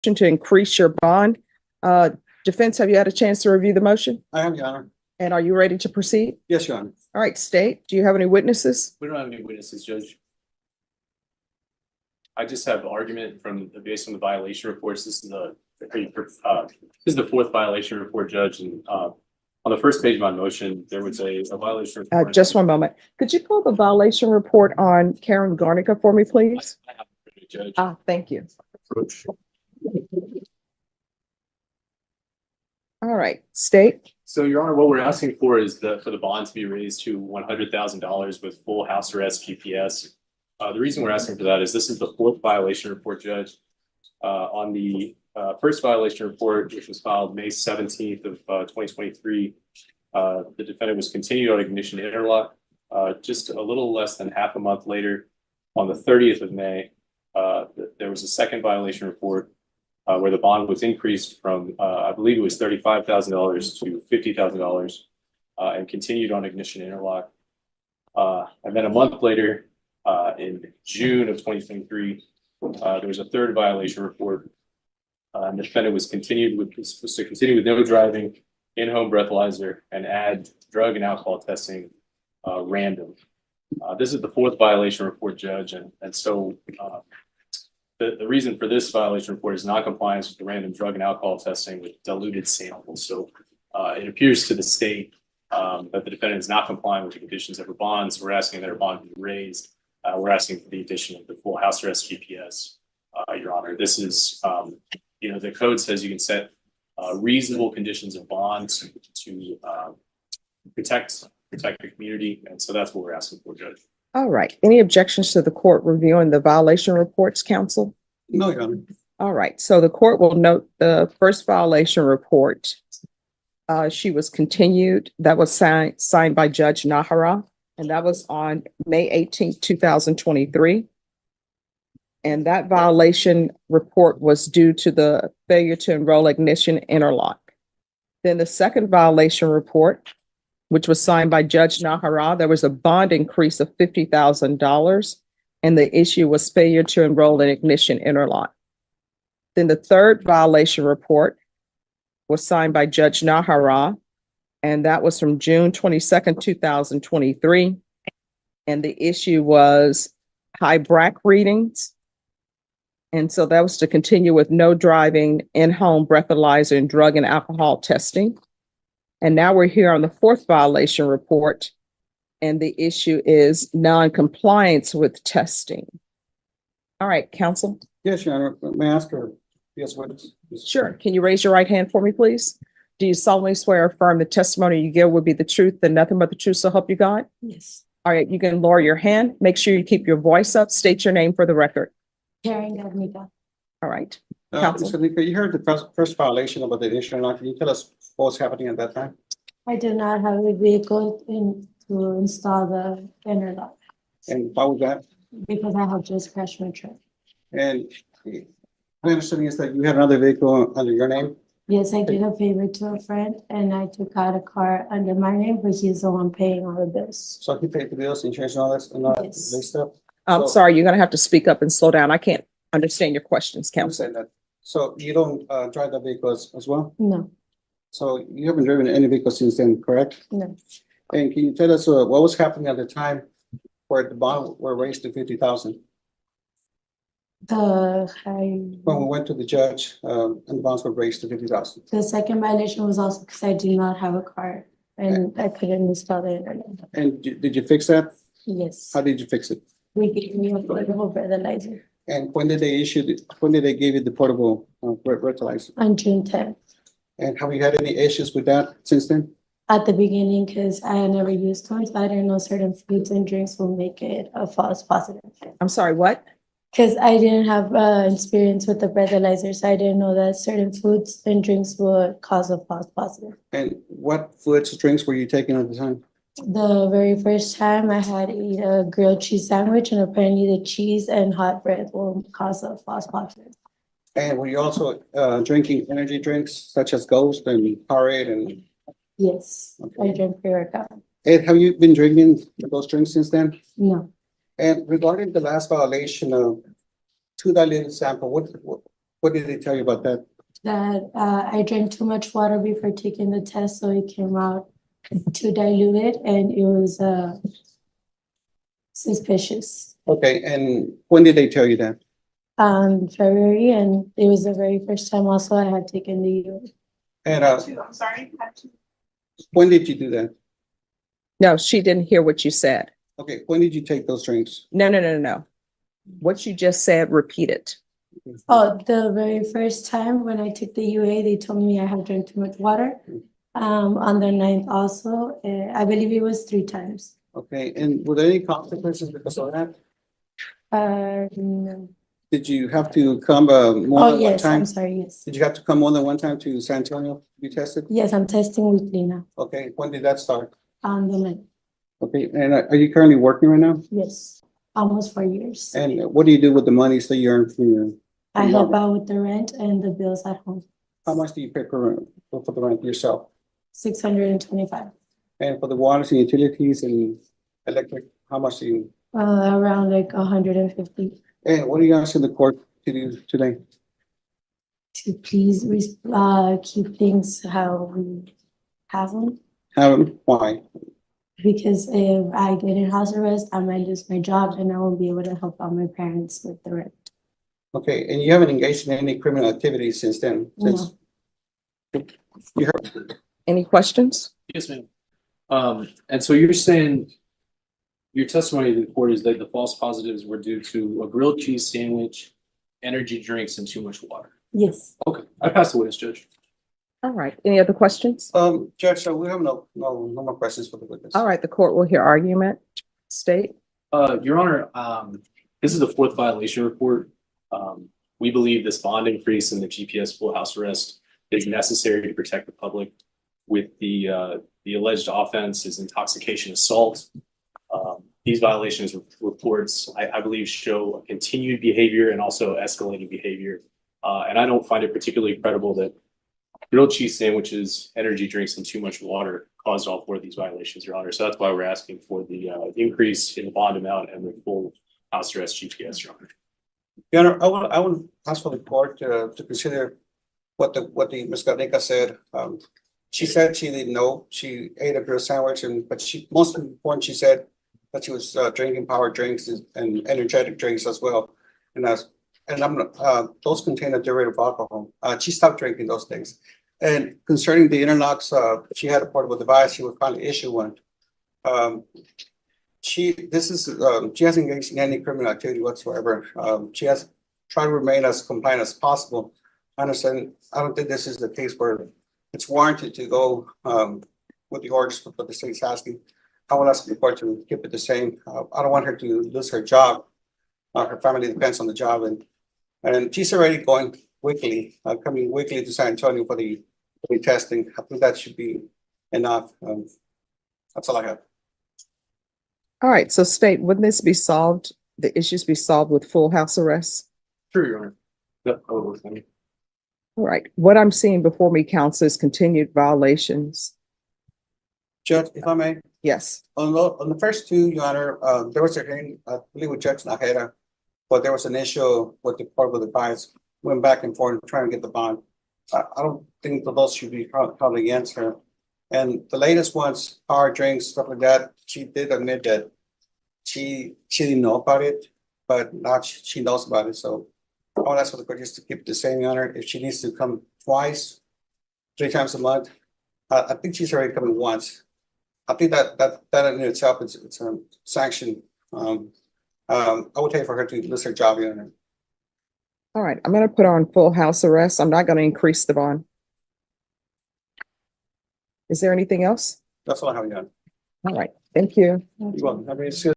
to increase your bond. Defense, have you had a chance to review the motion? I am, Your Honor. And are you ready to proceed? Yes, Your Honor. All right, State, do you have any witnesses? We don't have any witnesses, Judge. I just have argument based on the violation reports. This is the fourth violation report, Judge, and on the first page of my motion, there was a violation report. Just one moment. Could you pull the violation report on Karen Garnica for me, please? I have it, Judge. Thank you. All right, State. So, Your Honor, what we're asking for is for the bond to be raised to $100,000 with full house arrest GPS. The reason we're asking for that is this is the fourth violation report, Judge. On the first violation report, which was filed May 17th of 2023, the defendant was continued on ignition interlock. Just a little less than half a month later, on the 30th of May, there was a second violation report where the bond was increased from, I believe it was $35,000 to $50,000 and continued on ignition interlock. And then a month later, in June of 2023, there was a third violation report. The defendant was supposed to continue with no driving, in-home breathalyzer, and add drug and alcohol testing random. This is the fourth violation report, Judge, and so the reason for this violation report is non-compliance with the random drug and alcohol testing with diluted samples. So it appears to the state that the defendant is not complying with the conditions of her bonds. We're asking that her bond be raised. We're asking for the addition of the full house arrest GPS, Your Honor. This is, the code says you can set reasonable conditions of bonds to protect the community. And so that's what we're asking for, Judge. All right. Any objections to the court reviewing the violation reports, counsel? No, Your Honor. All right. So the court will note the first violation report. She was continued. That was signed by Judge Nahara, and that was on May 18th, 2023. And that violation report was due to the failure to enroll ignition interlock. Then the second violation report, which was signed by Judge Nahara, there was a bond increase of $50,000, and the issue was failure to enroll in ignition interlock. Then the third violation report was signed by Judge Nahara, and that was from June 22nd, 2023. And the issue was high BRAC readings. And so that was to continue with no driving, in-home breathalyzer, and drug and alcohol testing. And now we're here on the fourth violation report, and the issue is non-compliance with testing. All right, counsel. Yes, Your Honor. May I ask her? Yes, what is? Sure. Can you raise your right hand for me, please? Do you solemnly swear or affirm the testimony you give will be the truth and nothing but the truth, so help you God? Yes. All right, you can lower your hand. Make sure you keep your voice up. State your name for the record. Karen Garnica. All right. Mr. Nika, you heard the first violation about the ignition interlock. Can you tell us what was happening at that time? I do not have a vehicle to install the interlock And why was that? because I have just crashed my truck. And my understanding is that you had another vehicle under your name? Yes, I did a favor to a friend and I took out a car under my name, but he's the one paying all the bills. So he paid the bills, insurance and all that, and all that Yes. stuff? I'm So- sorry, you're going to have to speak up and slow down. I can't understand your questions, I counsel. understand that. So you don't drive that vehicle as well? No, So you haven't driven any vehicle since then, correct? no. And can you tell us what was happening at the time where the bond were raised to 50,000? When we went to the judge, and the bonds were raised to 50,000. The second violation was also because I do not have a car and I couldn't install the internet. And did you fix that? Yes, How did you fix it? we gave me a portable breathalyzer And when did they give you the portable breathalyzer? on June 10th. And have you had any issues with that since then? At the beginning, because I had never used one, so I didn't know certain foods and drinks will make it a false positive. I'm sorry, what? Because I didn't have experience with the breathalyzer, so I didn't know that certain foods and drinks would cause a false positive. And what foods, drinks were you taking at the time? The very first time I had eat a grilled cheese sandwich, and apparently the cheese and hot bread will cause a false positive. And were you also drinking energy drinks such as Ghost and Powerade and? Yes, I drank pre-workout. And have you been drinking those drinks since then? No, And regarding the last violation of 2 diluted sample, What did they tell you about that? That I drank too much water before taking the test, so it came out too diluted and it was suspicious. Okay, and when did they tell you that? February, and it was the very first time also I had taken the UA. And I'm sorry. when did you do that? No, she didn't hear what you said. Okay, when did you take those drinks? No. What you just said, repeat it. Oh, the very first time when I took the UA, they told me I had drank too much water. On the 9th also, I believe it was 3 times. Okay, and were there any consequences because of that? No. Did you have to come more Oh, than one yes, I'm time? sorry, yes. Did you have to come more than one time to San Antonio to be tested? Yes, I'm testing weekly now, Okay, when did that start? on the 9th. Okay, and are you currently working right now? Yes, almost 4 years. And what do you do with the monies that you earn from your? I help out with the rent and the bills at home, How much do you pay for the rent yourself? 625, And for the waters and utilities and electric, how much do you? around like 150. And what are you asking the court to do today? To please keep things how we have them. Why? Because if I get in house arrest, I might lose my job and I won't be able to help out my parents with the rent. Okay, and you haven't engaged in any criminal activity since then? Since you heard, Any questions? Yes, ma'am. And so you're saying your testimony to the court is that the false positives were due to a grilled cheese sandwich, energy drinks, and too much water. Yes. Okay, I pass the witness, Judge. All right. Any other questions? Judge, so we have no more questions for the witness. All right, the court will hear argument. State. Your Honor, this is the 4th violation report. We believe this bond increase in the GPS full house arrest is necessary to protect the public. With the alleged offense is intoxication assault. These violations reports, I believe, show a continued behavior and also escalating behavior. And I don't find it particularly credible that grilled cheese sandwiches, energy drinks, and too much water caused all 4 of these violations, Your Honor. So that's why we're asking for the increase in the bond amount and the full house arrest GPS, Your Honor. Your Honor, I would ask for the court to consider what the Ms. Garnica said. She said she didn't know. She ate a grilled sandwich, but most important, she said that she was drinking power drinks and energetic drinks as well. And those contain a derivative of alcohol. She stopped drinking those things. And concerning the interlocks, she had a portable device. She would finally issue one. She hasn't engaged in any criminal activity whatsoever. She has tried to remain as compliant as possible. I understand. I don't think this is the case where it's warranted to go with the orders that the state's asking. I will ask the court to keep it the same. I don't want her to lose her job. Her family depends on the job, and she's already going weekly, coming weekly to San Antonio for the testing. I think that should be enough. That's all I have. All right, so state, wouldn't this be solved, the issues be solved with full house arrest? Sure, Your Honor. Yep, that would work for me. All right, what I'm seeing before me, counsel, is continued violations. Judge, if I may, Yes. on the first 2, Your Honor, there was a hearing, I believe with Judge Najera, but there was an issue with the portable device, went back and forth trying to get the bond. I don't think that those should be held against her. And the latest ones, power drinks, stuff like that, she did admit that she didn't know about it, but now she knows about it. So I would ask for the court just to keep it the same, Your Honor. If she needs to come twice, 3 times a month, I think she's already coming once. I think that in itself it's a sanction. I would pay for her to lose her job, Your Honor. All right, I'm going to put her on full house arrest. I'm not going to increase the bond. Is there anything else? That's all I have, Your Honor. All right, thank you. You're welcome. Have a good